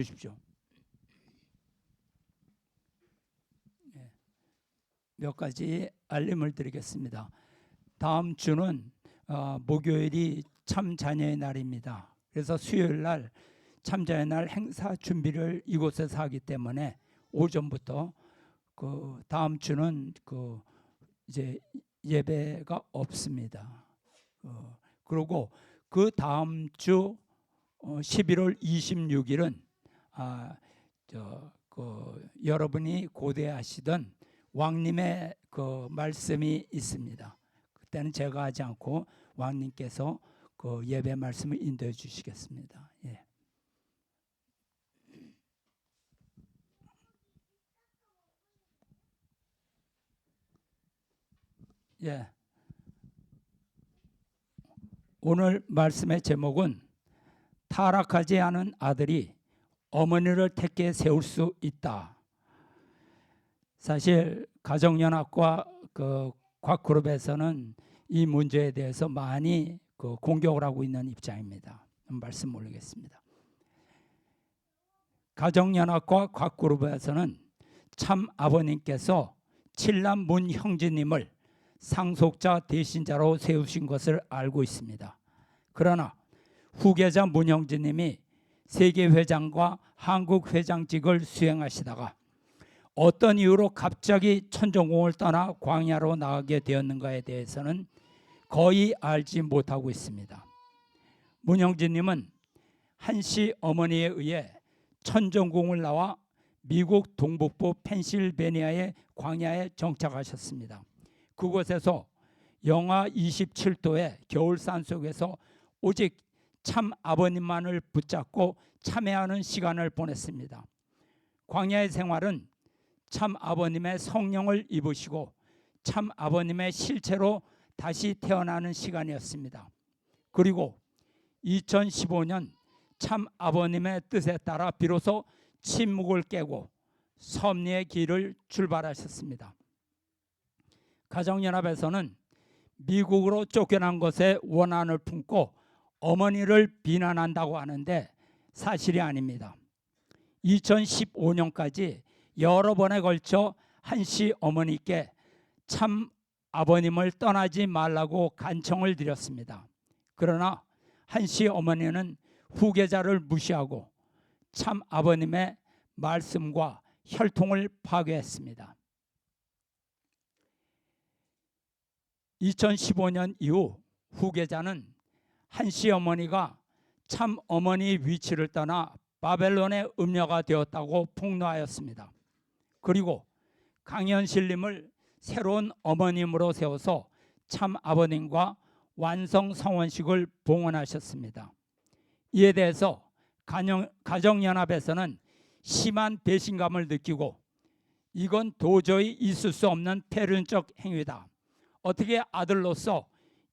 주십시오. 몇 가지 알림을 드리겠습니다. 다음 주는 목요일이 참자녀의 날입니다. 그래서 수요일 날 참자녀의 날 행사 준비를 이곳에서 하기 때문에 오전부터 다음 주는 이제 예배가 없습니다. 그리고 그 다음 주 11월 26일은 여러분이 고대하시던 왕님의 그 말씀이 있습니다. 그때는 제가 하지 않고 왕님께서 그 예배 말씀을 인도해 주시겠습니다. 예. 예. 오늘 말씀의 제목은 타락하지 않은 아들이 어머니를 택해 세울 수 있다. 사실 가정연합과 곽그룹에서는 이 문제에 대해서 많이 공격을 하고 있는 입장입니다. 말씀 올리겠습니다. 가정연합과 곽그룹에서는 참 아버님께서 칠남 문형제님을 상속자 대신자로 세우신 것을 알고 있습니다. 그러나 후계자 문형제님이 세계회장과 한국회장직을 수행하시다가 어떤 이유로 갑자기 천정궁을 떠나 광야로 나가게 되었는가에 대해서는 거의 알지 못하고 있습니다. 문형제님은 한씨 어머니에 의해 천정궁을 나와 미국 동북부 펜실베니아의 광야에 정착하셨습니다. 그곳에서 영하 27도의 겨울산 속에서 오직 참 아버님만을 붙잡고 참회하는 시간을 보냈습니다. 광야의 생활은 참 아버님의 성령을 입으시고 참 아버님의 실체로 다시 태어나는 시간이었습니다. 그리고 2015년 참 아버님의 뜻에 따라 비로소 침묵을 깨고 섭리의 길을 출발하셨습니다. 가정연합에서는 미국으로 쫓겨난 것에 원한을 품고 어머니를 비난한다고 하는데 사실이 아닙니다. 2015년까지 여러 번에 걸쳐 한씨 어머니께 참 아버님을 떠나지 말라고 간청을 드렸습니다. 그러나 한씨 어머니는 후계자를 무시하고 참 아버님의 말씀과 혈통을 파괴했습니다. 2015년 이후 후계자는 한씨 어머니가 참 어머니 위치를 떠나 바벨론의 음녀가 되었다고 폭로하였습니다. 그리고 강현실님을 새로운 어머님으로 세워서 참 아버님과 완성 성원식을 봉헌하셨습니다. 이에 대해서 가정연합에서는 심한 배신감을 느끼고 이건 도저히 있을 수 없는 패륜적 행위다. 어떻게 아들로서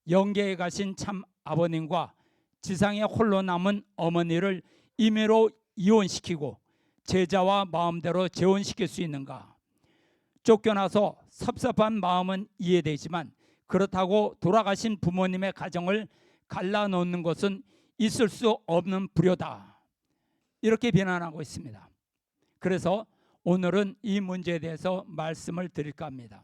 영계에 가신 참 아버님과 지상에 홀로 남은 어머니를 임의로 이혼시키고 제자와 마음대로 재혼시킬 수 있는가? 쫓겨나서 섭섭한 마음은 이해되지만 그렇다고 돌아가신 부모님의 가정을 갈라놓는 것은 있을 수 없는 불효다. 이렇게 비난하고 있습니다. 그래서 오늘은 이 문제에 대해서 말씀을 드릴까 합니다.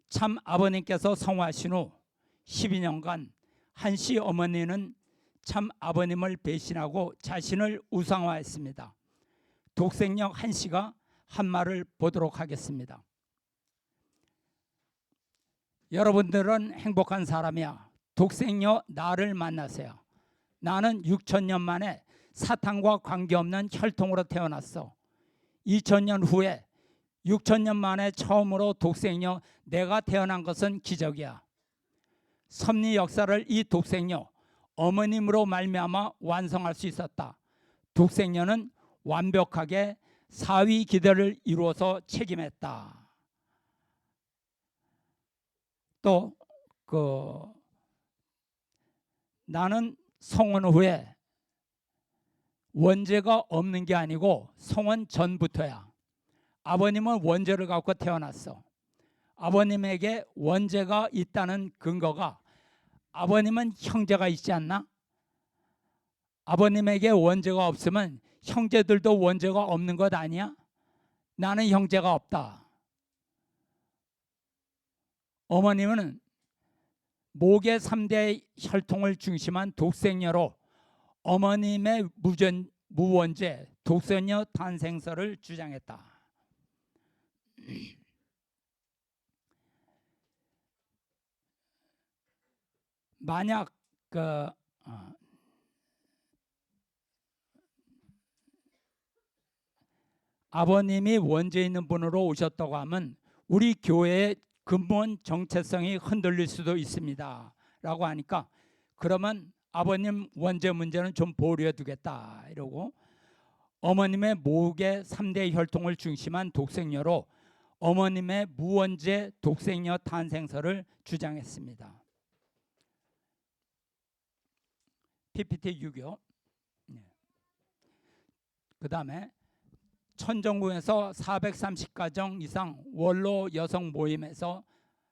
참 아버님께서 성화하신 후 12년간 한씨 어머니는 참 아버님을 배신하고 자신을 우상화했습니다. 독생녀 한씨가 한 말을 보도록 하겠습니다. 여러분들은 행복한 사람이야. 독생녀 나를 만나세요. 나는 6천년 만에 사탄과 관계없는 혈통으로 태어났어. 2000년 후에 6천년 만에 처음으로 독생녀 내가 태어난 것은 기적이야. 섭리 역사를 이 독생녀 어머님으로 말미암아 완성할 수 있었다. 독생녀는 완벽하게 사위 기대를 이루어서 책임했다. 또 나는 성혼 후에 원죄가 없는 게 아니고 성혼 전부터야. 아버님은 원죄를 갖고 태어났어. 아버님에게 원죄가 있다는 근거가 아버님은 형제가 있지 않나? 아버님에게 원죄가 없으면 형제들도 원죄가 없는 것 아니야? 나는 형제가 없다. 어머님은 목의 3대 혈통을 중심한 독생녀로 어머님의 무원죄 독생녀 탄생설을 주장했다. 만약 아버님이 원죄 있는 분으로 오셨다고 하면 우리 교회의 근본 정체성이 흔들릴 수도 있습니다 라고 하니까, 그러면 아버님 원죄 문제는 좀 보류해 두겠다 이러고 어머님의 목의 3대 혈통을 중심한 독생녀로 어머님의 무원죄 독생녀 탄생설을 주장했습니다. PPT 6요. 그 다음에 천정궁에서 430가정 이상 원로 여성 모임에서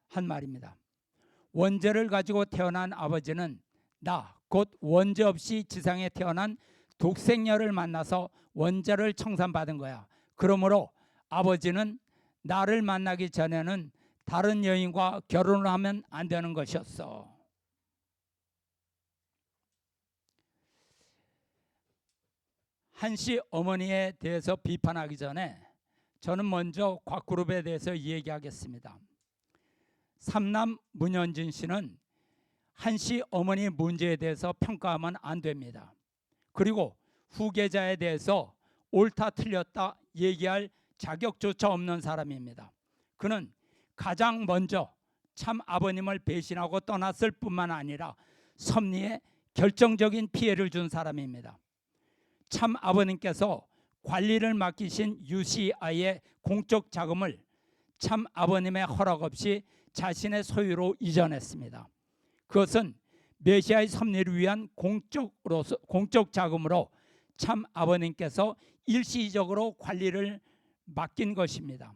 한 말입니다. 원죄를 가지고 태어난 아버지는 나 곧 원죄 없이 지상에 태어난 독생녀를 만나서 원죄를 청산받은 거야. 그러므로 아버지는 나를 만나기 전에는 다른 여인과 결혼을 하면 안 되는 것이었어. 한씨 어머니에 대해서 비판하기 전에 저는 먼저 곽그룹에 대해서 얘기하겠습니다. 삼남 문현진 씨는 한씨 어머니 문제에 대해서 평가하면 안 됩니다. 그리고 후계자에 대해서 옳다 틀렸다 얘기할 자격조차 없는 사람입니다. 그는 가장 먼저 참 아버님을 배신하고 떠났을 뿐만 아니라 섭리에 결정적인 피해를 준 사람입니다. 참 아버님께서 관리를 맡기신 UCI의 공적 자금을 참 아버님의 허락 없이 자신의 소유로 이전했습니다. 그것은 메시아의 섭리를 위한 공적 자금으로 참 아버님께서 일시적으로 관리를 맡긴 것입니다.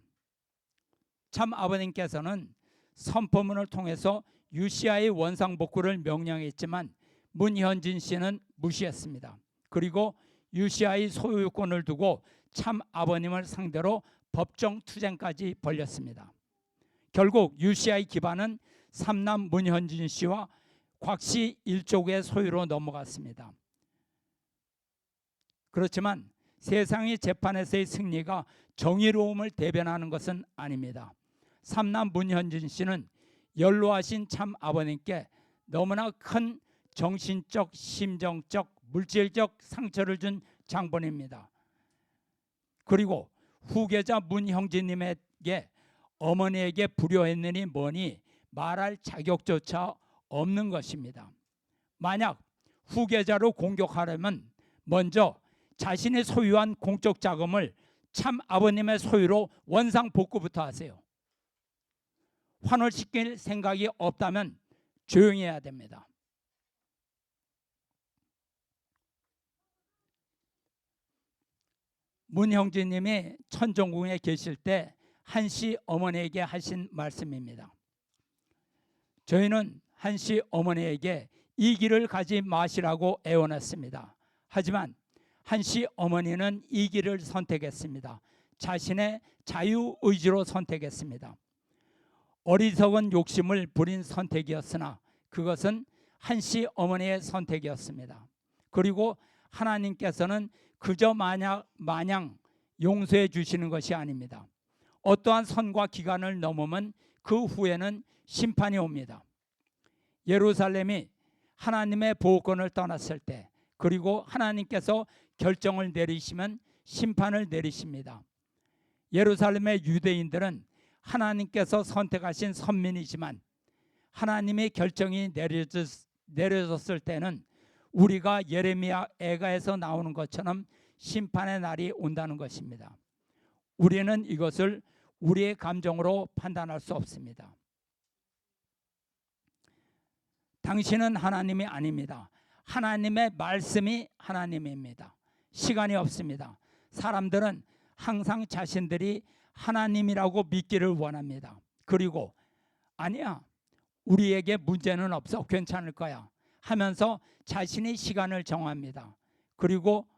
참 아버님께서는 선포문을 통해서 UCI 원상복구를 명령했지만 문현진 씨는 무시했습니다. 그리고 UCI 소유권을 두고 참 아버님을 상대로 법정 투쟁까지 벌였습니다. 결국 UCI 기반은 삼남 문현진 씨와 곽씨 일족의 소유로 넘어갔습니다. 그렇지만 세상의 재판에서의 승리가 정의로움을 대변하는 것은 아닙니다. 삼남 문현진 씨는 연로하신 참 아버님께 너무나 큰 정신적, 심정적, 물질적 상처를 준 장본입니다. 그리고 후계자 문형진님에게 어머니에게 불효했느니 뭐니 말할 자격조차 없는 것입니다. 만약 후계자로 공격하려면 먼저 자신이 소유한 공적 자금을 참 아버님의 소유로 원상복구부터 하세요. 환원시킬 생각이 없다면 조용히 해야 됩니다. 문형진님이 천정궁에 계실 때 한씨 어머니에게 하신 말씀입니다. 저희는 한씨 어머니에게 이 길을 가지 마시라고 애원했습니다. 하지만 한씨 어머니는 이 길을 선택했습니다. 자신의 자유의지로 선택했습니다. 어리석은 욕심을 부린 선택이었으나 그것은 한씨 어머니의 선택이었습니다. 그리고 하나님께서는 그저 마냥 용서해 주시는 것이 아닙니다. 어떠한 선과 기간을 넘으면 그 후에는 심판이 옵니다. 예루살렘이 하나님의 보호권을 떠났을 때, 그리고 하나님께서 결정을 내리시면 심판을 내리십니다. 예루살렘의 유대인들은 하나님께서 선택하신 선민이지만 하나님의 결정이 내려졌을 때는 우리가 예레미야 애가에서 나오는 것처럼 심판의 날이 온다는 것입니다. 우리는 이것을 우리의 감정으로 판단할 수 없습니다. 당신은 하나님이 아닙니다. 하나님의 말씀이 하나님입니다. 시간이 없습니다. 사람들은 항상 자신들이 하나님이라고 믿기를 원합니다. 그리고 아니야, 우리에게 문제는 없어, 괜찮을 거야 하면서 자신의 시간을 정합니다. 그리고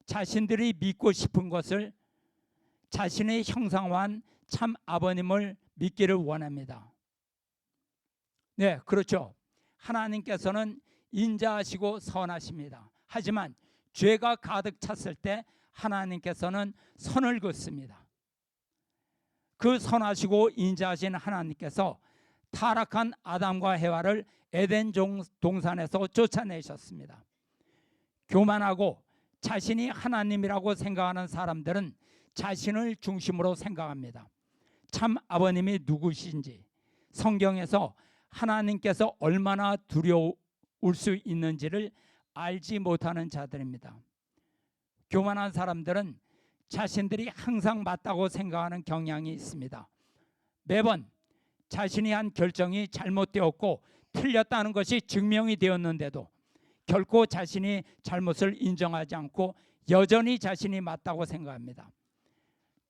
자신들이 믿고 싶은 것을 자신의 형상화한 참 아버님을 믿기를 원합니다. 네, 그렇죠. 하나님께서는 인자하시고 선하십니다. 하지만 죄가 가득 찼을 때 하나님께서는 선을 긋습니다. 그 선하시고 인자하신 하나님께서 타락한 아담과 해와를 에덴 동산에서 쫓아내셨습니다. 교만하고 자신이 하나님이라고 생각하는 사람들은 자신을 중심으로 생각합니다. 참 아버님이 누구신지, 성경에서 하나님께서 얼마나 두려울 수 있는지를 알지 못하는 자들입니다. 교만한 사람들은 자신들이 항상 맞다고 생각하는 경향이 있습니다. 매번 자신이 한 결정이 잘못되었고 틀렸다는 것이 증명이 되었는데도 결코 자신이 잘못을 인정하지 않고 여전히 자신이 맞다고 생각합니다.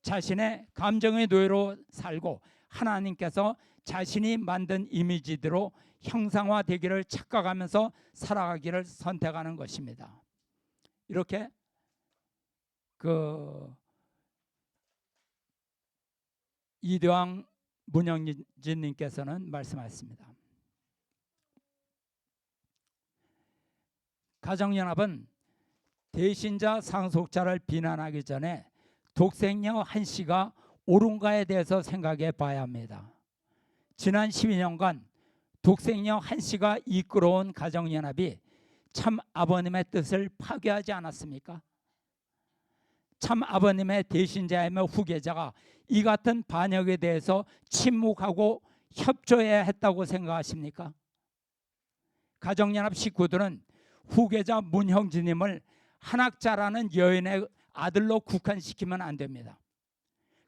자신의 감정의 노예로 살고 하나님께서 자신이 만든 이미지대로 형상화되기를 착각하면서 살아가기를 선택하는 것입니다. 이렇게 이대왕 문영진님께서는 말씀하셨습니다. 가정연합은 대신자 상속자를 비난하기 전에 독생녀 한 씨가 옳은가에 대해서 생각해 봐야 합니다. 지난 12년간 독생녀 한 씨가 이끌어온 가정연합이 참 아버님의 뜻을 파괴하지 않았습니까? 참 아버님의 대신자이며 후계자가 이 같은 반역에 대해서 침묵하고 협조해야 했다고 생각하십니까? 가정연합 식구들은 후계자 문형진님을 한학자라는 여인의 아들로 국한시키면 안 됩니다.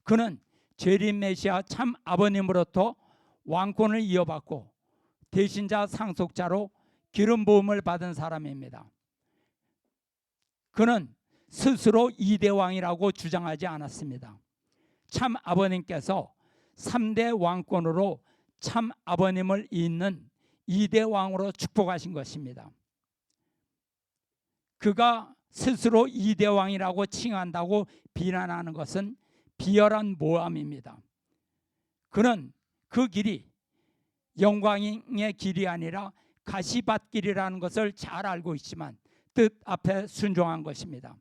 그는 재림 메시아 참 아버님으로부터 왕권을 이어받고 대신자 상속자로 기름 부음을 받은 사람입니다. 그는 스스로 이대왕이라고 주장하지 않았습니다. 참 아버님께서 3대 왕권으로 참 아버님을 잇는 이대왕으로 축복하신 것입니다. 그가 스스로 이대왕이라고 칭한다고 비난하는 것은 비열한 모함입니다. 그는 그 길이 영광의 길이 아니라 가시밭길이라는 것을 잘 알고 있지만 뜻 앞에 순종한 것입니다.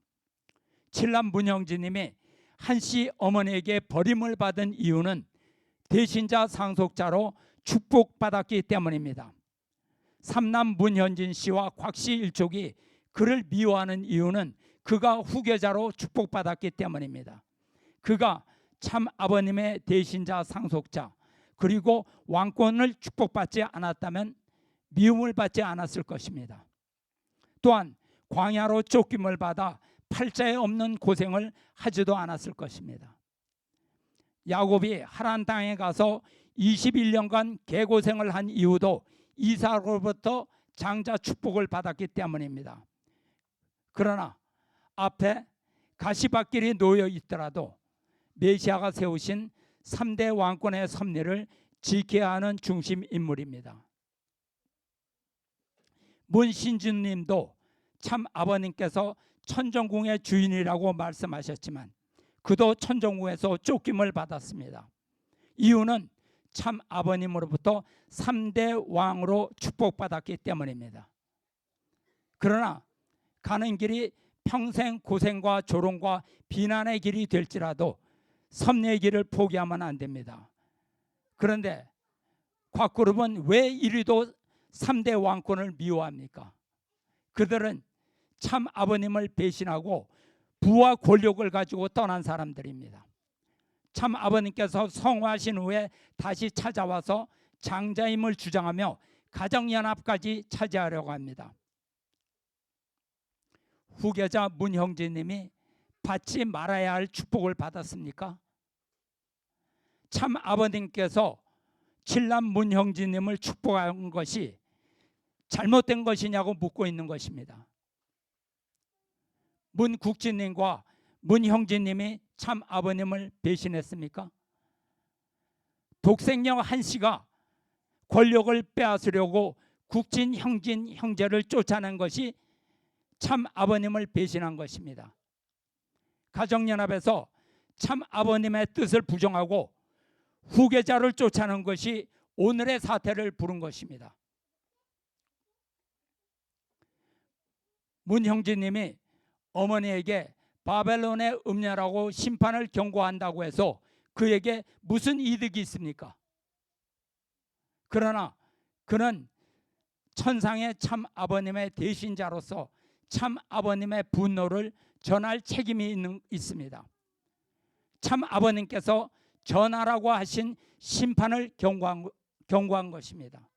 칠남 문형진님이 한씨 어머니에게 버림을 받은 이유는 대신자 상속자로 축복받았기 때문입니다. 삼남 문현진 씨와 곽씨 일족이 그를 미워하는 이유는 그가 후계자로 축복받았기 때문입니다. 그가 참 아버님의 대신자 상속자 그리고 왕권을 축복받지 않았다면 미움을 받지 않았을 것입니다. 또한 광야로 쫓김을 받아 팔자에 없는 고생을 하지도 않았을 것입니다. 야곱이 하란 땅에 가서 21년간 개고생을 한 이유도 이삭으로부터 장자 축복을 받았기 때문입니다. 그러나 앞에 가시밭길이 놓여 있더라도 메시아가 세우신 3대 왕권의 섭리를 지켜야 하는 중심 인물입니다. 문신준님도 참 아버님께서 천정궁의 주인이라고 말씀하셨지만 그도 천정궁에서 쫓김을 받았습니다. 이유는 참 아버님으로부터 3대 왕으로 축복받았기 때문입니다. 그러나 가는 길이 평생 고생과 조롱과 비난의 길이 될지라도 섭리의 길을 포기하면 안 됩니다. 그런데 곽그룹은 왜 이리도 3대 왕권을 미워합니까? 그들은 참 아버님을 배신하고 부와 권력을 가지고 떠난 사람들입니다. 참 아버님께서 성화하신 후에 다시 찾아와서 장자임을 주장하며 가정연합까지 차지하려고 합니다. 후계자 문형진님이 받지 말아야 할 축복을 받았습니까? 참 아버님께서 칠남 문형진님을 축복한 것이 잘못된 것이냐고 묻고 있는 것입니다. 문국진님과 문형진님이 참 아버님을 배신했습니까? 독생녀 한 씨가 권력을 빼앗으려고 국진, 형진, 형제를 쫓아낸 것이 참 아버님을 배신한 것입니다. 가정연합에서 참 아버님의 뜻을 부정하고 후계자를 쫓아내는 것이 오늘의 사태를 부른 것입니다. 문형진님이 어머니에게 바벨론의 음녀라고 심판을 경고한다고 해서 그에게 무슨 이득이 있습니까? 그러나 그는 천상의 참 아버님의 대신자로서 참 아버님의 분노를 전할 책임이 있습니다. 참 아버님께서 전하라고 하신 심판을 경고한 것입니다.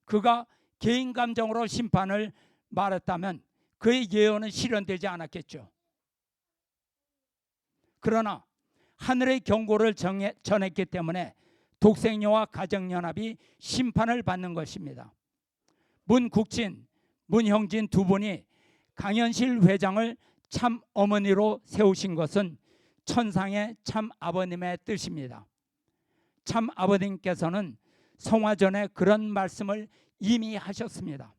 그가 개인 감정으로 심판을 말했다면 그의 예언은 실현되지 않았겠죠. 그러나 하늘의 경고를 전했기 때문에 독생녀와 가정연합이 심판을 받는 것입니다. 문국진, 문형진 두 분이 강현실 회장을 참 어머니로 세우신 것은 천상의 참 아버님의 뜻입니다. 참 아버님께서는 성화전에 그런 말씀을 이미 하셨습니다.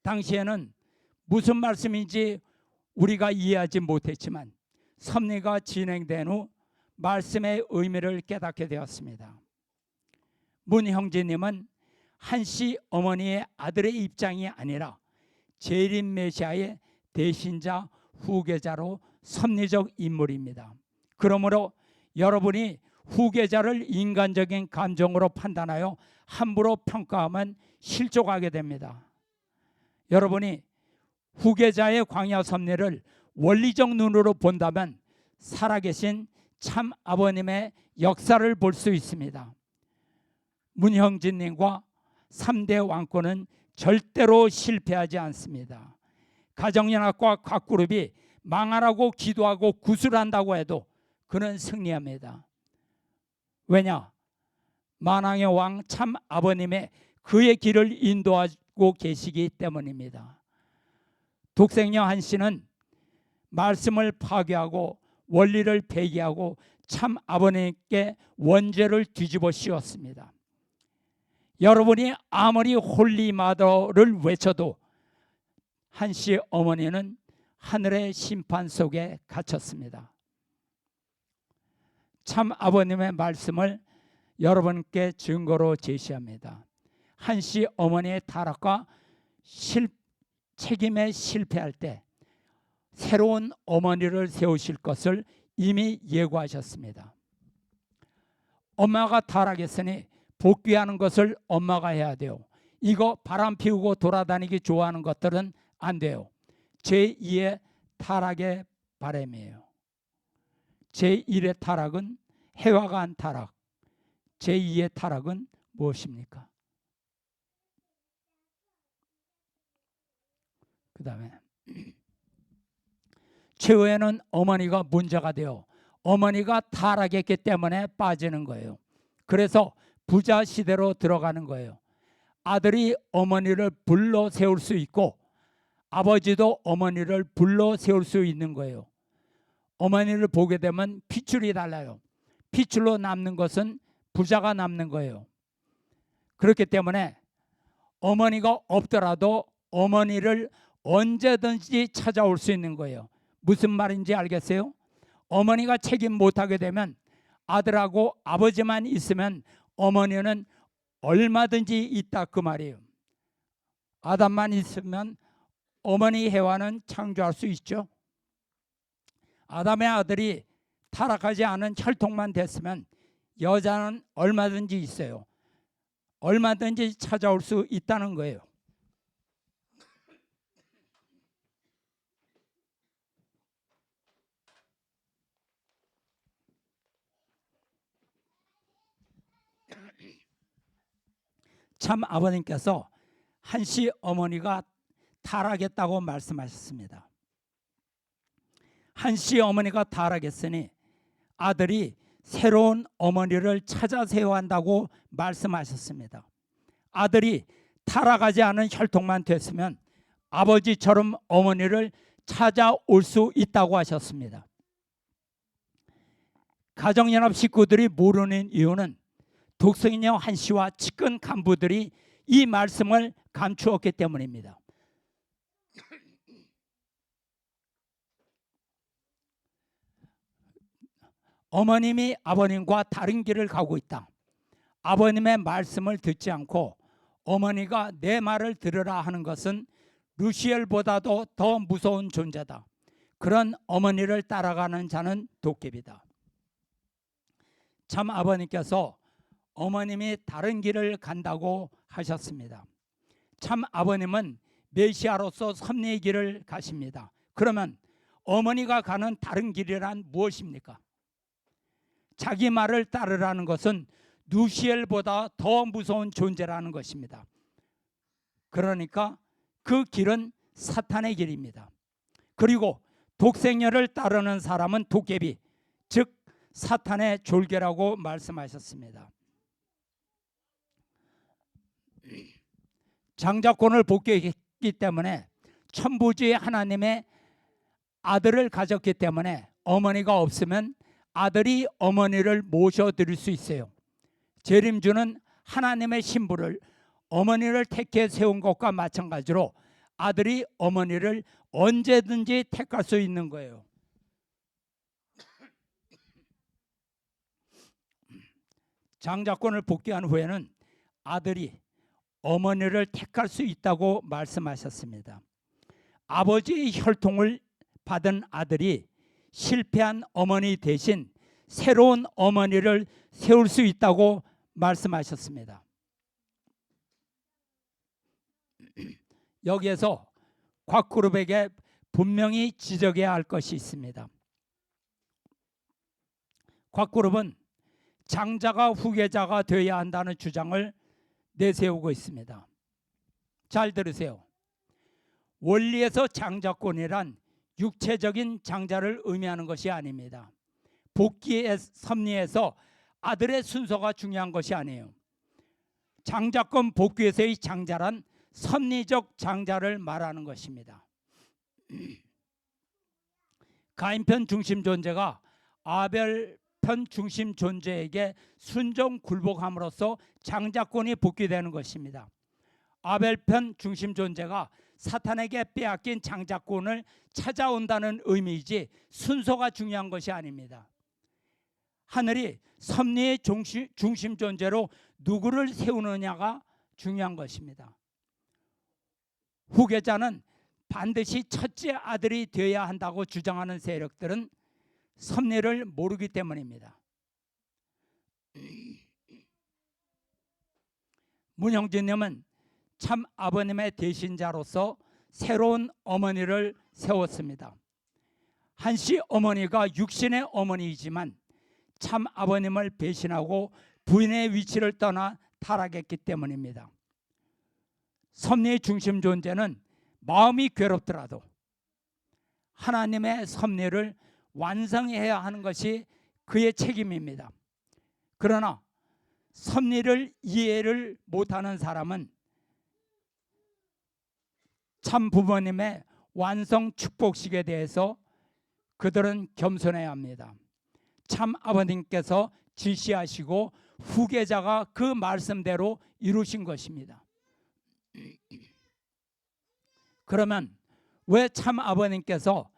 당시에는 무슨 말씀인지 우리가 이해하지 못했지만 섭리가 진행된 후 말씀의 의미를 깨닫게 되었습니다. 문형진님은 한씨 어머니의 아들의 입장이 아니라 재림 메시아의 대신자 후계자로 섭리적 인물입니다. 그러므로 여러분이 후계자를 인간적인 감정으로 판단하여 함부로 평가하면 실족하게 됩니다. 여러분이 후계자의 광야 섭리를 원리적 눈으로 본다면 살아계신 참 아버님의 역사를 볼 수 있습니다. 문형진님과 3대 왕권은 절대로 실패하지 않습니다. 가정연합과 각 그룹이 망하라고 기도하고 구술한다고 해도 그는 승리합니다. 왜냐? 만왕의 왕 참 아버님의 그의 길을 인도하고 계시기 때문입니다. 독생녀 한 씨는 말씀을 파괴하고 원리를 폐기하고 참 아버님께 원죄를 뒤집어 씌웠습니다. 여러분이 아무리 홀리마더를 외쳐도 한 씨 어머니는 하늘의 심판 속에 갇혔습니다. 참 아버님의 말씀을 여러분께 증거로 제시합니다. 한 씨 어머니의 타락과 책임에 실패할 때 새로운 어머니를 세우실 것을 이미 예고하셨습니다. 엄마가 타락했으니 복귀하는 것을 엄마가 해야 돼요. 이거 바람 피우고 돌아다니기 좋아하는 것들은 안 돼요. 제2의 타락의 바람이에요. 제1의 타락은 해와 간 타락. 제2의 타락은 무엇입니까? 그 다음에 최후에는 어머니가 문제가 돼요. 어머니가 타락했기 때문에 빠지는 거예요. 그래서 부자 시대로 들어가는 거예요. 아들이 어머니를 불러 세울 수 있고 아버지도 어머니를 불러 세울 수 있는 거예요. 어머니를 보게 되면 핏줄이 달라요. 핏줄로 남는 것은 부자가 남는 거예요. 그렇기 때문에 어머니가 없더라도 어머니를 언제든지 찾아올 수 있는 거예요. 무슨 말인지 알겠어요? 어머니가 책임 못하게 되면 아들하고 아버지만 있으면 어머니는 얼마든지 있다 그 말이에요. 아담만 있으면 어머니 해와는 창조할 수 있죠. 아담의 아들이 타락하지 않은 혈통만 됐으면 여자는 얼마든지 있어요. 얼마든지 찾아올 수 있다는 거예요. 참 아버님께서 한 씨 어머니가 타락했다고 말씀하셨습니다. 한 씨 어머니가 타락했으니 아들이 새로운 어머니를 찾아 세워야 한다고 말씀하셨습니다. 아들이 타락하지 않은 혈통만 됐으면 아버지처럼 어머니를 찾아올 수 있다고 하셨습니다. 가정연합 식구들이 모르는 이유는 독생녀 한 씨와 측근 간부들이 이 말씀을 감추었기 때문입니다. 어머님이 아버님과 다른 길을 가고 있다. 아버님의 말씀을 듣지 않고 어머니가 내 말을 들으라 하는 것은 루시엘보다도 더 무서운 존재다. 그런 어머니를 따라가는 자는 도깨비다. 참 아버님께서 어머님이 다른 길을 간다고 하셨습니다. 참 아버님은 메시아로서 섭리의 길을 가십니다. 그러면 어머니가 가는 다른 길이란 무엇입니까? 자기 말을 따르라는 것은 루시엘보다 더 무서운 존재라는 것입니다. 그러니까 그 길은 사탄의 길입니다. 그리고 독생녀를 따르는 사람은 도깨비, 즉 사탄의 졸개라고 말씀하셨습니다. 장자권을 복귀했기 때문에 천부주의 하나님의 아들을 가졌기 때문에 어머니가 없으면 아들이 어머니를 모셔드릴 수 있어요. 재림주는 하나님의 신부를 어머니를 택해 세운 것과 마찬가지로 아들이 어머니를 언제든지 택할 수 있는 거예요. 장자권을 복귀한 후에는 아들이 어머니를 택할 수 있다고 말씀하셨습니다. 아버지의 혈통을 받은 아들이 실패한 어머니 대신 새로운 어머니를 세울 수 있다고 말씀하셨습니다. 여기에서 곽그룹에게 분명히 지적해야 할 것이 있습니다. 곽그룹은 장자가 후계자가 되어야 한다는 주장을 내세우고 있습니다. 잘 들으세요. 원리에서 장자권이란 육체적인 장자를 의미하는 것이 아닙니다. 복귀의 섭리에서 아들의 순서가 중요한 것이 아니에요. 장자권 복귀에서의 장자란 섭리적 장자를 말하는 것입니다. 가인편 중심 존재가 아벨 편 중심 존재에게 순종 굴복함으로써 장자권이 복귀되는 것입니다. 아벨 편 중심 존재가 사탄에게 빼앗긴 장자권을 찾아온다는 의미이지 순서가 중요한 것이 아닙니다. 하늘이 섭리의 중심 존재로 누구를 세우느냐가 중요한 것입니다. 후계자는 반드시 첫째 아들이 되어야 한다고 주장하는 세력들은 섭리를 모르기 때문입니다. 문형진님은 참 아버님의 대신자로서 새로운 어머니를 세웠습니다. 한씨 어머니가 육신의 어머니이지만 참 아버님을 배신하고 부인의 위치를 떠나 타락했기 때문입니다. 섭리의 중심 존재는 마음이 괴롭더라도 하나님의 섭리를 완성해야 하는 것이 그의 책임입니다. 그러나 섭리를 이해를 못하는 사람은 참 부모님의 완성 축복식에 대해서 그들은 겸손해야 합니다. 참 아버님께서 지시하시고 후계자가 그 말씀대로 이루신 것입니다. 그러면 왜 참 아버님께서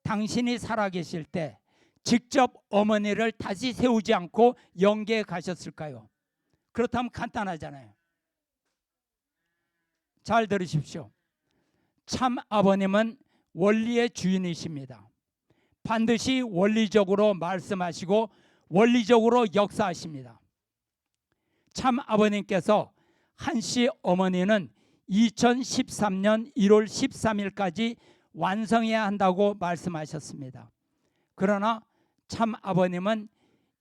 당신이 살아계실 때 직접 어머니를 다시 세우지 않고 영계에 가셨을까요? 그렇다면 간단하잖아요. 잘 들으십시오. 참 아버님은 원리의 주인이십니다. 반드시 원리적으로 말씀하시고 원리적으로 역사하십니다. 참 아버님께서 한씨 어머니는 2013년 1월 13일까지 완성해야 한다고 말씀하셨습니다. 그러나 참 아버님은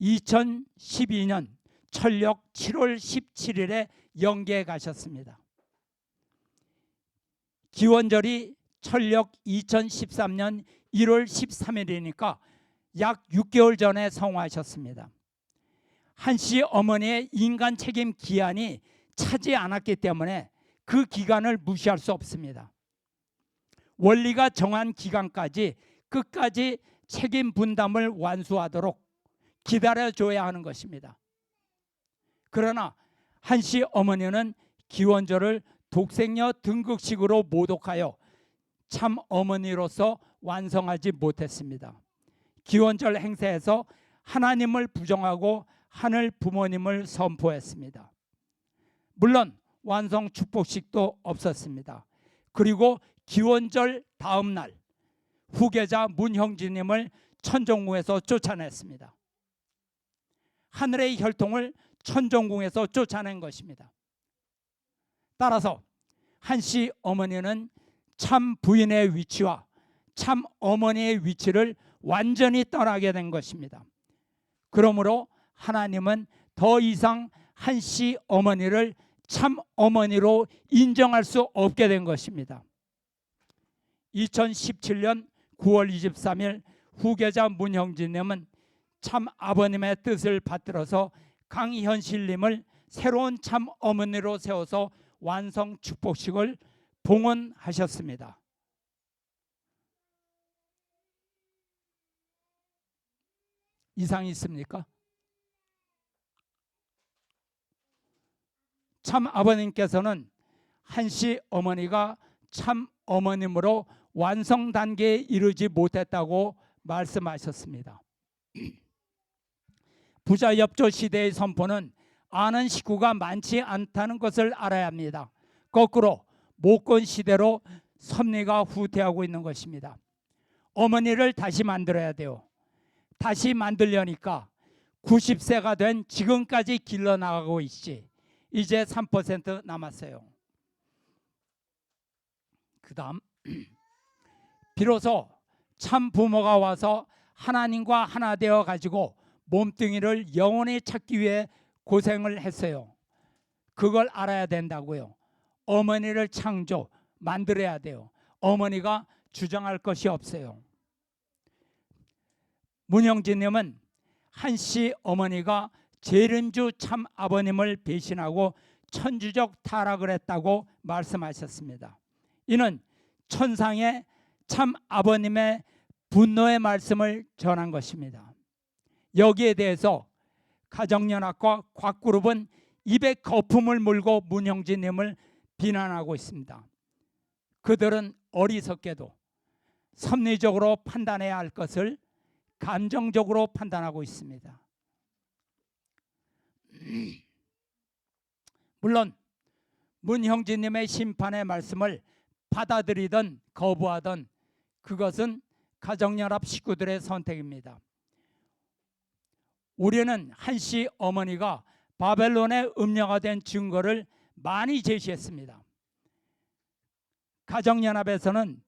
2012년 철력 7월 17일에 영계에 가셨습니다. 기원절이 철력 2013년 1월 13일이니까 약 6개월 전에 성화하셨습니다. 한씨 어머니의 인간 책임 기한이 차지 않았기 때문에 그 기간을 무시할 수 없습니다. 원리가 정한 기간까지 끝까지 책임 분담을 완수하도록 기다려줘야 하는 것입니다. 그러나 한씨 어머니는 기원절을 독생녀 등극식으로 모독하여 참 어머니로서 완성하지 못했습니다. 기원절 행사에서 하나님을 부정하고 하늘 부모님을 선포했습니다. 물론 완성 축복식도 없었습니다. 그리고 기원절 다음 날 후계자 문형진님을 천정궁에서 쫓아냈습니다. 하늘의 혈통을 천정궁에서 쫓아낸 것입니다. 따라서 한씨 어머니는 참 부인의 위치와 참 어머니의 위치를 완전히 떠나게 된 것입니다. 그러므로 하나님은 더 이상 한씨 어머니를 참 어머니로 인정할 수 없게 된 것입니다. 2017년 9월 23일 후계자 문형진님은 참 아버님의 뜻을 받들어서 강현실님을 새로운 참 어머니로 세워서 완성 축복식을 봉헌하셨습니다. 이상이 있습니까? 참 아버님께서는 한씨 어머니가 참 어머님으로 완성 단계에 이르지 못했다고 말씀하셨습니다. 부자 엽조 시대의 선포는 아는 식구가 많지 않다는 것을 알아야 합니다. 거꾸로 모권 시대로 섭리가 후퇴하고 있는 것입니다. 어머니를 다시 만들어야 돼요. 다시 만들려니까 90세가 된 지금까지 길러나가고 있지. 이제 3% 남았어요. 그 다음 비로소 참 부모가 와서 하나님과 하나 되어 가지고 몸뚱이를 영원히 찾기 위해 고생을 했어요. 그걸 알아야 된다고요. 어머니를 창조 만들어야 돼요. 어머니가 주장할 것이 없어요. 문형진님은 한씨 어머니가 재림주 참 아버님을 배신하고 천주적 타락을 했다고 말씀하셨습니다. 이는 천상의 참 아버님의 분노의 말씀을 전한 것입니다. 여기에 대해서 가정연합과 곽그룹은 입에 거품을 물고 문형진님을 비난하고 있습니다. 그들은 어리석게도 섭리적으로 판단해야 할 것을 감정적으로 판단하고 있습니다. 물론 문형진님의 심판의 말씀을 받아들이든 거부하든 그것은 가정연합 식구들의 선택입니다. 우리는 한씨 어머니가 바벨론의 음녀가 된 증거를 많이 제시했습니다. 가정연합에서는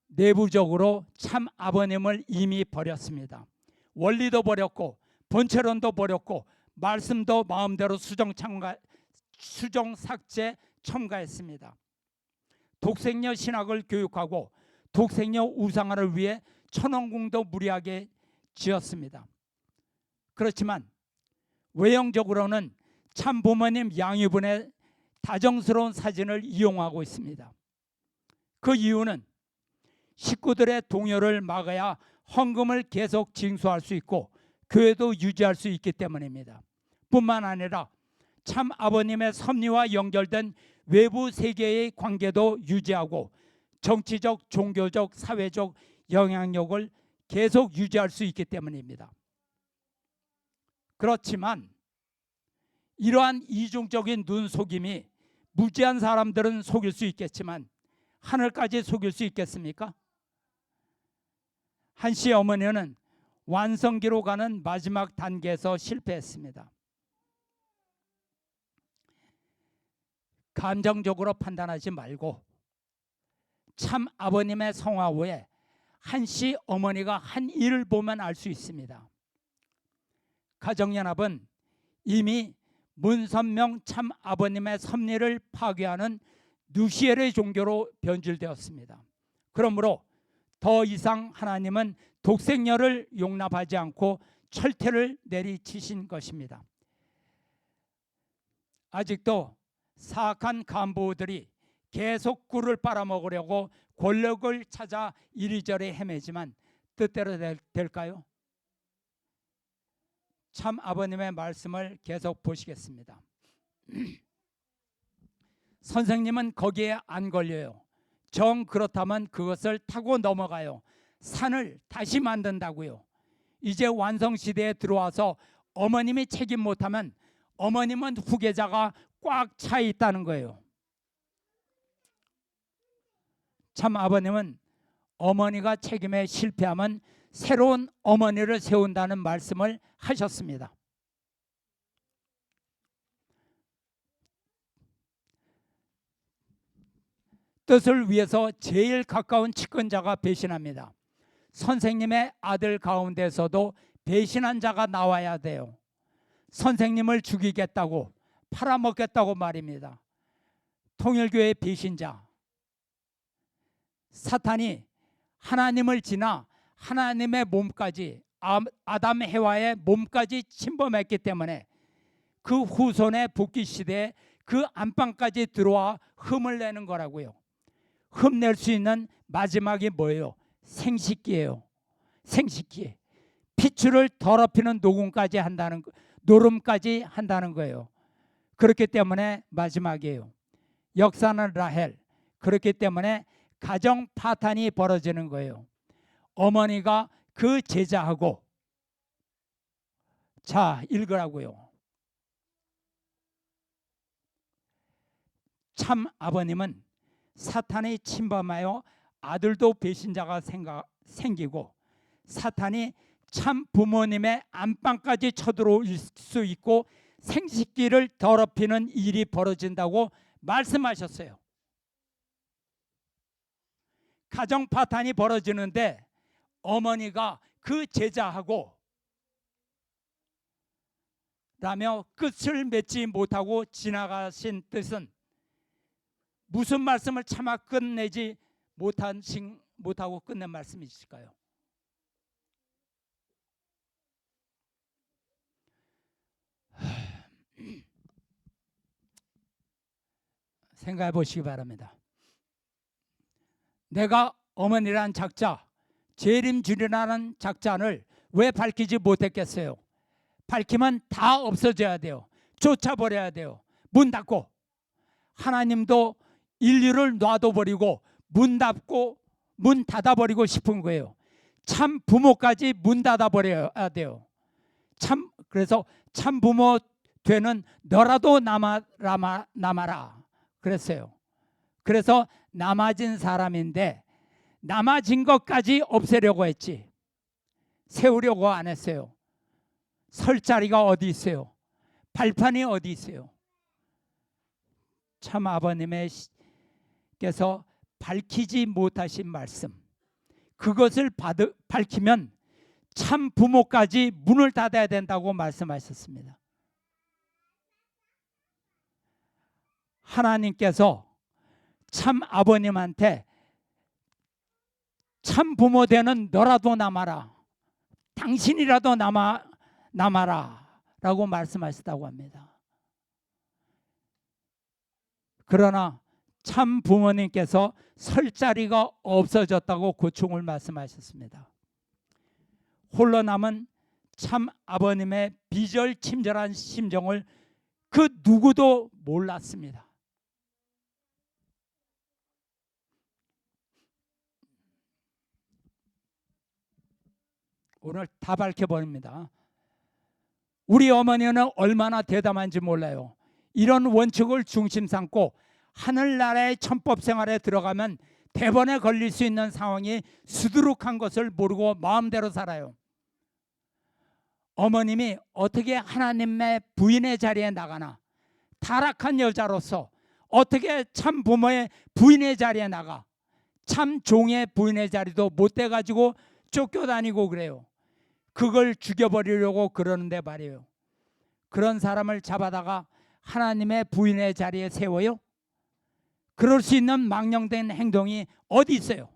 내부적으로 참 아버님을 이미 버렸습니다. 원리도 버렸고 본체론도 버렸고 말씀도 마음대로 수정 삭제 첨가했습니다. 독생녀 신학을 교육하고 독생녀 우상화를 위해 천왕궁도 무리하게 지었습니다. 그렇지만 외형적으로는 참 부모님 양유분의 다정스러운 사진을 이용하고 있습니다. 그 이유는 식구들의 동요를 막아야 헌금을 계속 징수할 수 있고 교회도 유지할 수 있기 때문입니다. 뿐만 아니라 참 아버님의 섭리와 연결된 외부 세계의 관계도 유지하고 정치적, 종교적, 사회적 영향력을 계속 유지할 수 있기 때문입니다. 그렇지만 이러한 이중적인 눈속임이 무지한 사람들은 속일 수 있겠지만 하늘까지 속일 수 있겠습니까? 한씨 어머니는 완성기로 가는 마지막 단계에서 실패했습니다. 감정적으로 판단하지 말고 참 아버님의 성화 후에 한씨 어머니가 한 일을 보면 알 수 있습니다. 가정연합은 이미 문선명 참 아버님의 섭리를 파괴하는 누시엘의 종교로 변질되었습니다. 그러므로 더 이상 하나님은 독생녀를 용납하지 않고 철퇴를 내리치신 것입니다. 아직도 사악한 간부들이 계속 꿀을 빨아먹으려고 권력을 찾아 이리저리 헤매지만 뜻대로 될까요? 참 아버님의 말씀을 계속 보시겠습니다. 선생님은 거기에 안 걸려요. 정 그렇다면 그것을 타고 넘어가요. 산을 다시 만든다고요. 이제 완성시대에 들어와서 어머님이 책임 못하면 어머님은 후계자가 꽉 차 있다는 거예요. 참 아버님은 어머니가 책임에 실패하면 새로운 어머니를 세운다는 말씀을 하셨습니다. 뜻을 위해서 제일 가까운 측근자가 배신합니다. 선생님의 아들 가운데서도 배신한 자가 나와야 돼요. 선생님을 죽이겠다고 팔아먹겠다고 말입니다. 통일교회 배신자. 사탄이 하나님을 지나 하나님의 몸까지, 아담 해와의 몸까지 침범했기 때문에 그 후손의 복귀 시대에 그 안방까지 들어와 흠을 내는 거라고요. 흠낼 수 있는 마지막이 뭐예요? 생식기예요. 생식기. 피줄을 더럽히는 노름까지 한다는 거예요. 그렇기 때문에 마지막이에요. 역사는 라헬. 그렇기 때문에 가정 파탄이 벌어지는 거예요. 어머니가 그 제자하고, 자 읽으라고요. 참 아버님은 사탄이 침범하여 아들도 배신자가 생기고 사탄이 참 부모님의 안방까지 쳐들어올 수 있고 생식기를 더럽히는 일이 벌어진다고 말씀하셨어요. 가정 파탄이 벌어지는데 어머니가 그 제자하고 라며 끝을 맺지 못하고 지나가신 뜻은 무슨 말씀을 차마 끝내지 못하고 끝낸 말씀이실까요? 생각해 보시기 바랍니다. 내가 어머니란 작자, 재림주리라는 작자를 왜 밝히지 못했겠어요? 밝히면 다 없어져야 돼요. 쫓아버려야 돼요. 문 닫고. 하나님도 인류를 놔둬버리고 문 닫아버리고 싶은 거예요. 참 부모까지 문 닫아버려야 돼요. 그래서 참 부모 되는 너라도 남아라 그랬어요. 그래서 남아진 사람인데 남아진 것까지 없애려고 했지 세우려고 안 했어요. 설 자리가 어디 있어요? 발판이 어디 있어요? 참 아버님께서 밝히지 못하신 말씀, 그것을 밝히면 참 부모까지 문을 닫아야 된다고 말씀하셨습니다. 하나님께서 참 아버님한테 참 부모 되는 너라도 남아라, 당신이라도 남아라 라고 말씀하셨다고 합니다. 그러나 참 부모님께서 설 자리가 없어졌다고 고충을 말씀하셨습니다. 홀로 남은 참 아버님의 비절침절한 심정을 그 누구도 몰랐습니다. 오늘 다 밝혀버립니다. 우리 어머니는 얼마나 대담한지 몰라요. 이런 원칙을 중심 삼고 하늘나라의 천법 생활에 들어가면 대번에 걸릴 수 있는 상황이 수두룩한 것을 모르고 마음대로 살아요. 어머님이 어떻게 하나님의 부인의 자리에 나가나, 타락한 여자로서 어떻게 참 부모의 부인의 자리에 나가, 참 종의 부인의 자리도 못 돼가지고 쫓겨다니고 그래요. 그걸 죽여버리려고 그러는데 말이에요. 그런 사람을 잡아다가 하나님의 부인의 자리에 세워요? 그럴 수 있는 망령된 행동이 어디 있어요?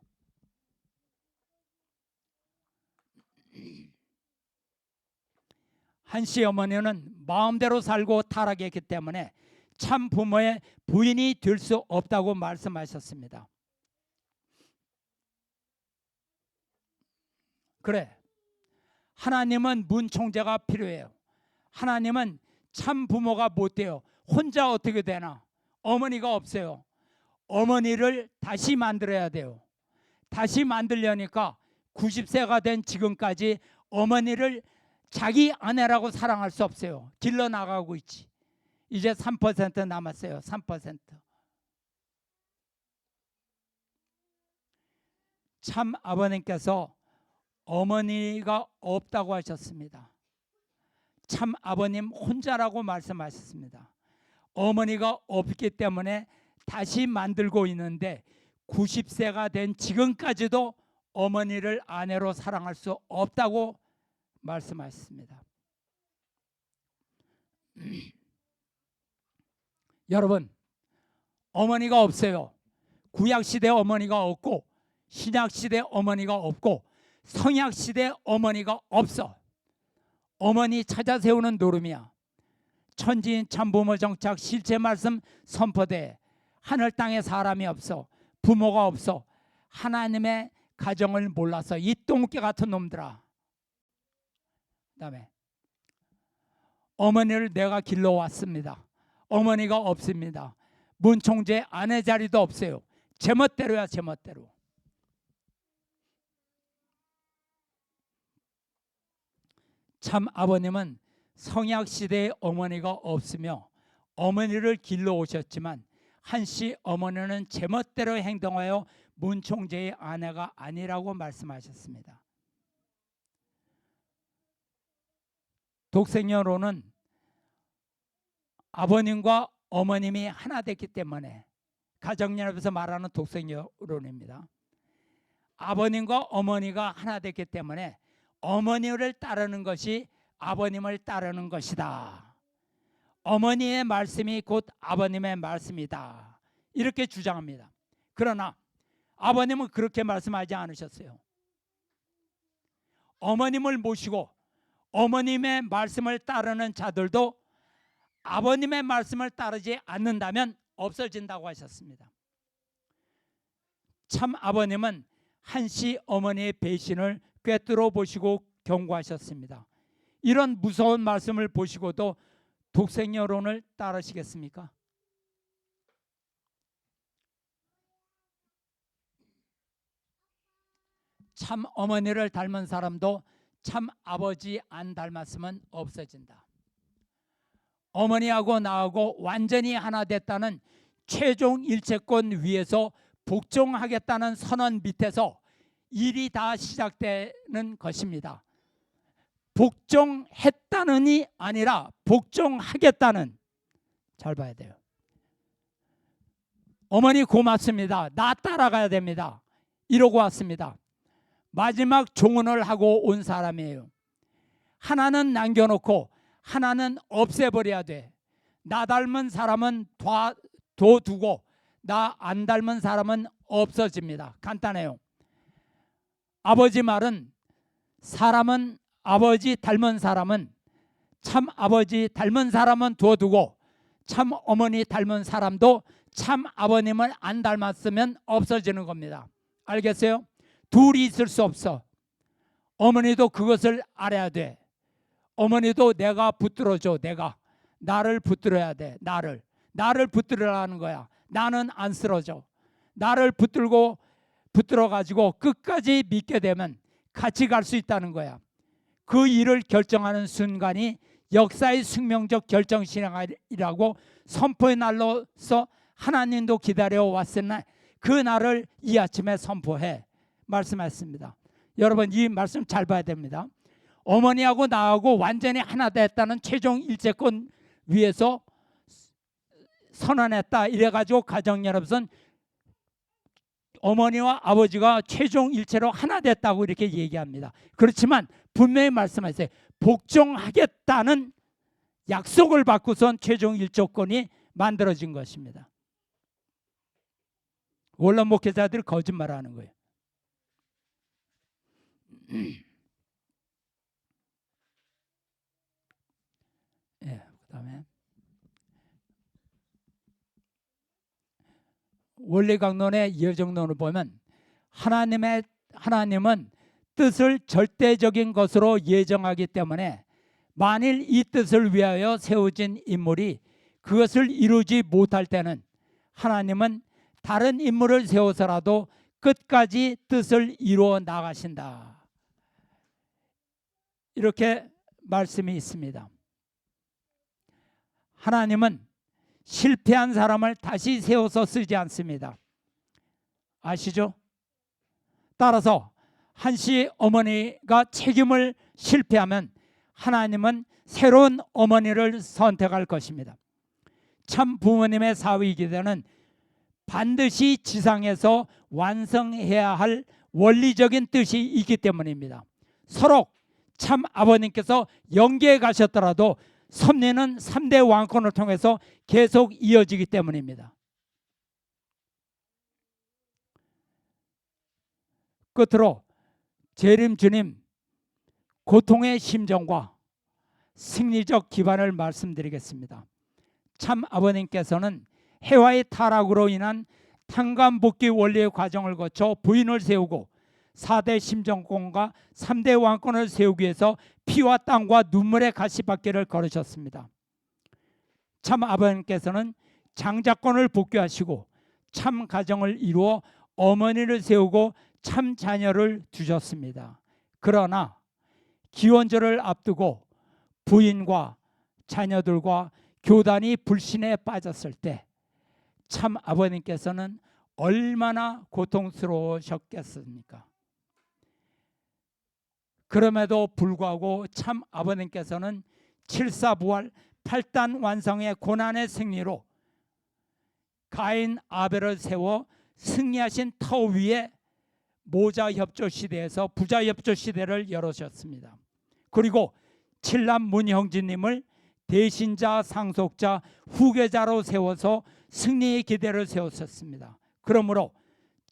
한씨 어머니는 마음대로 살고 타락했기 때문에 참 부모의 부인이 될 수 없다고 말씀하셨습니다. 그래, 하나님은 문총재가 필요해요. 하나님은 참 부모가 못 돼요. 혼자 어떻게 되나? 어머니가 없어요. 어머니를 다시 만들어야 돼요. 다시 만들려니까 90세가 된 지금까지 어머니를 자기 아내라고 사랑할 수 없어요. 길러 나가고 있지. 이제 3% 남았어요. 3%. 참 아버님께서 어머니가 없다고 하셨습니다. 참 아버님 혼자라고 말씀하셨습니다. 어머니가 없기 때문에 다시 만들고 있는데 90세가 된 지금까지도 어머니를 아내로 사랑할 수 없다고 말씀하셨습니다. 여러분, 어머니가 없어요. 구약시대 어머니가 없고 신약시대 어머니가 없고 성약시대 어머니가 없어. 어머니 찾아 세우는 노름이야. 천지인 참부모 정착 실제 말씀 선포대. 하늘 땅에 사람이 없어. 부모가 없어. 하나님의 가정을 몰라서 이 똥개 같은 놈들아. 그다음에 어머니를 내가 길러왔습니다. 어머니가 없습니다. 문총재 아내 자리도 없어요. 제멋대로야, 제멋대로. 참 아버님은 성약시대에 어머니가 없으며 어머니를 길러오셨지만 한시 어머니는 제멋대로 행동하여 문총재의 아내가 아니라고 말씀하셨습니다. 독생여론은 아버님과 어머님이 하나 됐기 때문에 가정연합에서 말하는 독생여론입니다. 아버님과 어머니가 하나 됐기 때문에 어머니를 따르는 것이 아버님을 따르는 것이다. 어머니의 말씀이 곧 아버님의 말씀이다. 이렇게 주장합니다. 그러나 아버님은 그렇게 말씀하지 않으셨어요. 어머님을 모시고 어머님의 말씀을 따르는 자들도 아버님의 말씀을 따르지 않는다면 없어진다고 하셨습니다. 참 아버님은 한시 어머니의 배신을 꿰뚫어 보시고 경고하셨습니다. 이런 무서운 말씀을 보시고도 독생여론을 따르시겠습니까? 참 어머니를 닮은 사람도 참 아버지 안 닮았으면 없어진다. 어머니하고 나하고 완전히 하나 됐다는 최종 일체권 위에서 복종하겠다는 선언 밑에서 일이 다 시작되는 것입니다. 복종했다는이 아니라 복종하겠다는. 잘 봐야 돼요. 어머니 고맙습니다. 나 따라가야 됩니다. 이러고 왔습니다. 마지막 종언을 하고 온 사람이에요. 하나는 남겨놓고 하나는 없애버려야 돼. 나 닮은 사람은 둬두고 나 안 닮은 사람은 없어집니다. 간단해요. 아버지 말은 사람은 아버지 닮은 사람은 참 아버지 닮은 사람은 둬두고 참 어머니 닮은 사람도 참 아버님을 안 닮았으면 없어지는 겁니다. 알겠어요? 둘이 있을 수 없어. 어머니도 그것을 알아야 돼. 어머니도 내가 붙들어줘. 내가 나를 붙들어야 돼. 나를 붙들으라는 거야. 나는 안 쓰러져. 나를 붙들어 가지고 끝까지 믿게 되면 같이 갈 수 있다는 거야. 그 일을 결정하는 순간이 역사의 숙명적 결정신앙이라고 선포의 날로서 하나님도 기다려 왔으나 그 날을 이 아침에 선포해 말씀하셨습니다. 여러분 이 말씀 잘 봐야 됩니다. 어머니하고 나하고 완전히 하나 됐다는 최종 일체권 위에서 선언했다. 이래가지고 가정연합은 어머니와 아버지가 최종 일체로 하나 됐다고 이렇게 얘기합니다. 그렇지만 분명히 말씀하세요. 복종하겠다는 약속을 받고선 최종 일조권이 만들어진 것입니다. 원로 목회자들이 거짓말하는 거예요. 예, 그다음에 원리강론의 예정론을 보면 하나님은 뜻을 절대적인 것으로 예정하기 때문에 만일 이 뜻을 위하여 세워진 인물이 그것을 이루지 못할 때는 하나님은 다른 인물을 세워서라도 끝까지 뜻을 이루어 나가신다. 이렇게 말씀이 있습니다. 하나님은 실패한 사람을 다시 세워서 쓰지 않습니다. 아시죠? 따라서 한시 어머니가 책임을 실패하면 하나님은 새로운 어머니를 선택할 것입니다. 참 부모님의 사위 기대는 반드시 지상에서 완성해야 할 원리적인 뜻이 있기 때문입니다. 서로 참 아버님께서 영계에 가셨더라도 섭리는 3대 왕권을 통해서 계속 이어지기 때문입니다. 끝으로 재림 주님 고통의 심정과 승리적 기반을 말씀드리겠습니다. 참 아버님께서는 해와의 타락으로 인한 탄감복귀 원리의 과정을 거쳐 부인을 세우고 4대 심정권과 3대 왕권을 세우기 위해서 피와 땀과 눈물의 가시밭길을 걸으셨습니다. 참 아버님께서는 장자권을 복귀하시고 참 가정을 이루어 어머니를 세우고 참 자녀를 두셨습니다. 그러나 기원절을 앞두고 부인과 자녀들과 교단이 불신에 빠졌을 때 참 아버님께서는 얼마나 고통스러우셨겠습니까? 그럼에도 불구하고 참 아버님께서는 7사부활 8단 완성의 고난의 승리로 가인 아벨을 세워 승리하신 터 위에 모자협조 시대에서 부자협조 시대를 열으셨습니다. 그리고 칠남 문형진님을 대신자, 상속자, 후계자로 세워서 승리의 기대를 세웠었습니다. 그러므로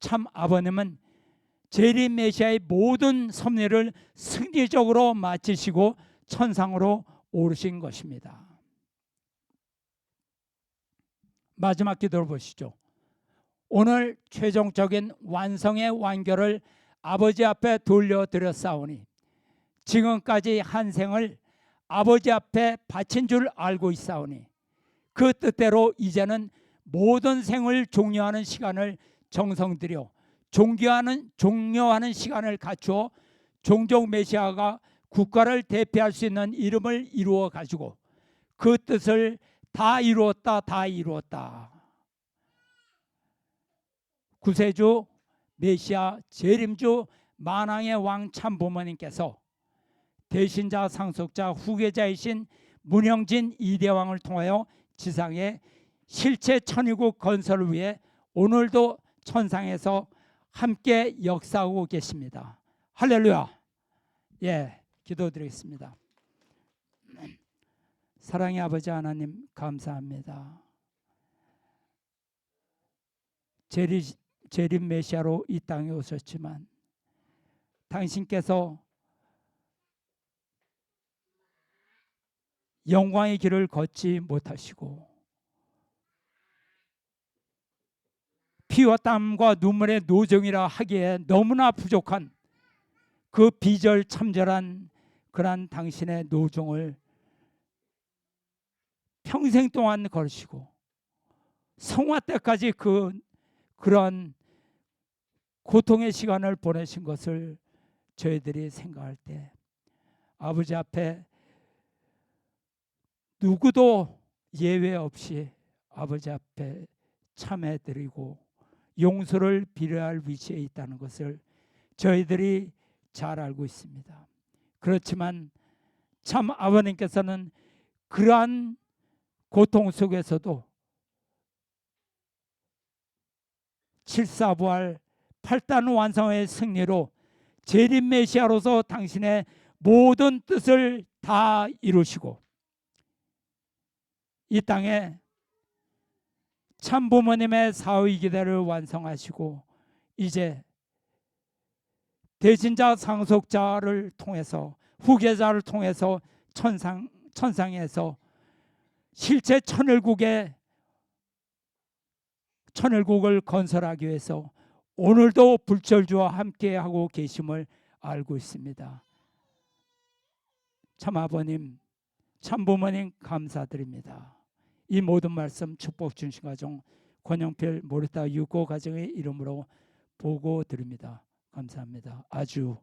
참 아버님은 재림 메시아의 모든 섭리를 승리적으로 마치시고 천상으로 오르신 것입니다. 마지막 기도를 보시죠. 오늘 최종적인 완성의 완결을 아버지 앞에 돌려드렸사오니 지금까지 한 생을 아버지 앞에 바친 줄 알고 있사오니 그 뜻대로 이제는 모든 생을 종료하는 시간을 정성 들여 종료하는 시간을 갖추어 종족 메시아가 국가를 대표할 수 있는 이름을 이루어 가지고 그 뜻을 다 이루었다. 구세주 메시아 재림주 만왕의 왕 참부모님께서 대신자, 상속자, 후계자이신 문형진 2대 왕을 통하여 지상의 실체 천의국 건설을 위해 오늘도 천상에서 함께 역사하고 계십니다. 할렐루야. 기도드리겠습니다. 사랑의 아버지 하나님 감사합니다. 재림 메시아로 이 땅에 오셨지만 당신께서 영광의 길을 걷지 못하시고 피와 땀과 눈물의 노정이라 하기에 너무나 부족한 그 비절참절한 그러한 당신의 노정을 평생 동안 걸으시고 성화 때까지 그런 고통의 시간을 보내신 것을 저희들이 생각할 때 아버지 앞에 누구도 예외 없이 아버지 앞에 참회드리고 용서를 빌어야 할 위치에 있다는 것을 저희들이 잘 알고 있습니다. 그렇지만 참 아버님께서는 그러한 고통 속에서도 7사부활 8단 완성의 승리로 재림 메시아로서 당신의 모든 뜻을 다 이루시고 이 땅에 참 부모님의 사의 기대를 완성하시고 이제 대신자 상속자를 통해서 후계자를 통해서 천상에서 실제 천일국을 건설하기 위해서 오늘도 불철주와 함께하고 계심을 알고 있습니다. 참 아버님, 참 부모님 감사드립니다. 이 모든 말씀 축복 주신 가정 권영필 모르타 유고 가정의 이름으로 보고 드립니다. 감사합니다. 아주